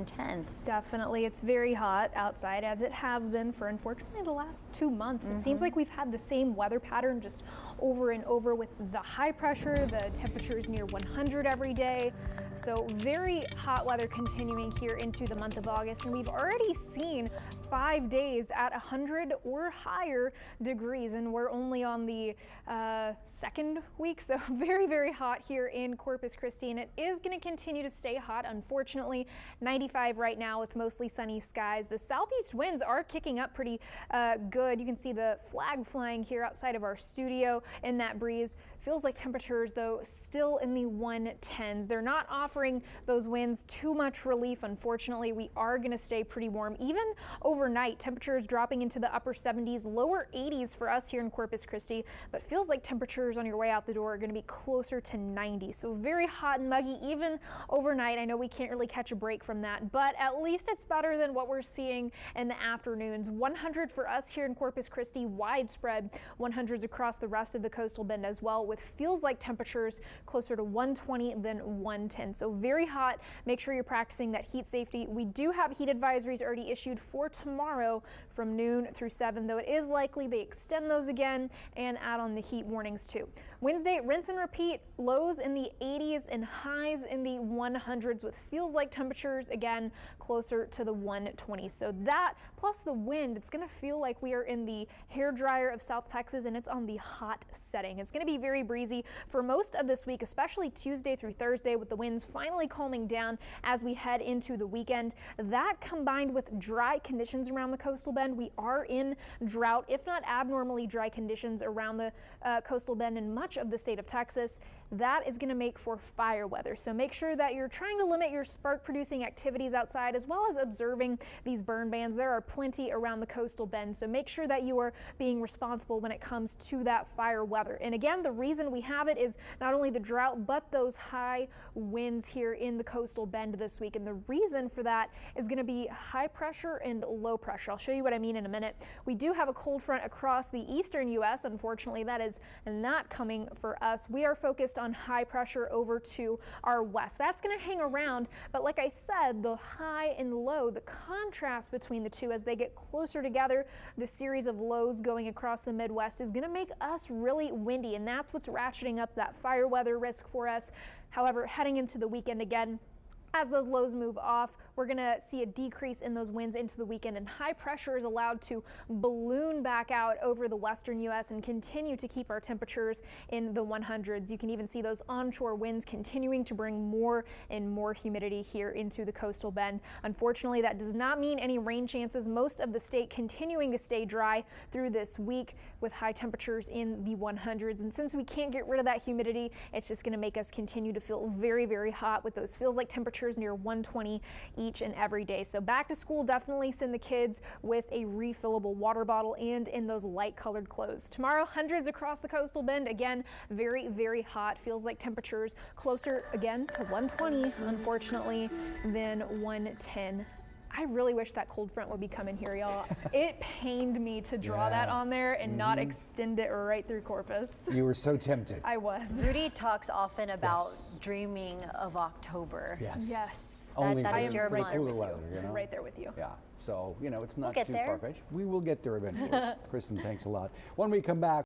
intense. Definitely. It's very hot outside, as it has been for, unfortunately, the last 2 months. It seems like we've had the same weather pattern just over and over with the high pressure, the temperatures near 100 every day. So very hot weather continuing here into the month of August, and we've already seen 5 days at 100 or higher degrees, and we're only on the second week, so very, very hot here in Corpus Christi, and it is going to continue to stay hot, unfortunately. 95 right now with mostly sunny skies. The southeast winds are kicking up pretty good. You can see the flag flying here outside of our studio in that breeze. Feels like temperatures, though, still in the 110s. They're not offering those winds too much relief, unfortunately. We are going to stay pretty warm, even overnight. Temperatures dropping into the upper 70s, lower 80s for us here in Corpus Christi, but feels like temperatures on your way out the door are going to be closer to 90. So very hot and muggy, even overnight. I know we can't really catch a break from that, but at least it's better than what we're seeing in the afternoons. 100 for us here in Corpus Christi, widespread 100s across the rest of the coastal bend as well, with feels like temperatures closer to 120 than 110. So very hot. Make sure you're practicing that heat safety. We do have heat advisories already issued for tomorrow from noon through 7, though it is likely they extend those again and add on the heat warnings too. Wednesday, rinse and repeat, lows in the 80s and highs in the 100s with feels like temperatures again closer to the 120. So that plus the wind, it's going to feel like we are in the hair dryer of South Texas, and it's on the hot setting. It's going to be very breezy for most of this week, especially Tuesday through Thursday, with the winds finally calming down as we head into the weekend. That combined with dry conditions around the coastal bend, we are in drought, if not abnormally dry conditions around the coastal bend in much of the state of Texas. That is going to make for fire weather. So make sure that you're trying to limit your spark producing activities outside, as well as observing these burn bans. There are plenty around the coastal bend, so make sure that you are being responsible when it comes to that fire weather. And again, the reason we have it is not only the drought, but those high winds here in the coastal bend this week. And the reason for that is going to be high pressure and low pressure. I'll show you what I mean in a minute. We do have a cold front across the eastern U.S. Unfortunately, that is not coming for us. We are focused on high pressure over to our west. That's going to hang around, but like I said, the high and low, the contrast between the two as they get closer together, the series of lows going across the Midwest is going to make us really windy, and that's what's ratcheting up that fire weather risk for us. However, heading into the weekend again, as those lows move off, we're going to see a decrease in those winds into the weekend, and high pressure is allowed to balloon back out over the western U.S. and continue to keep our temperatures in the 100s. You can even see those onshore winds continuing to bring more and more humidity here into the coastal bend. Unfortunately, that does not mean any rain chances. Most of the state continuing to stay dry through this week with high temperatures in the 100s. And since we can't get rid of that humidity, it's just going to make us continue to feel very, very hot with those feels like temperatures near 120 each and every day. So back to school, definitely send the kids with a refillable water bottle and in those light colored clothes. Tomorrow, hundreds across the coastal bend. Again, very, very hot. Feels like temperatures closer again to 120, unfortunately, than 110. I really wish that cold front would be coming here, y'all. It pained me to draw that on there and not extend it right through Corpus. You were so tempted. I was. Rudy talks often about dreaming of October. Yes. Yes. Only that for is your for month. cooler weather, you know? Right there with you. Yeah. So, you know, it's not get too there. far-fetched. We will get there eventually. Kristen, thanks a lot. When we come back,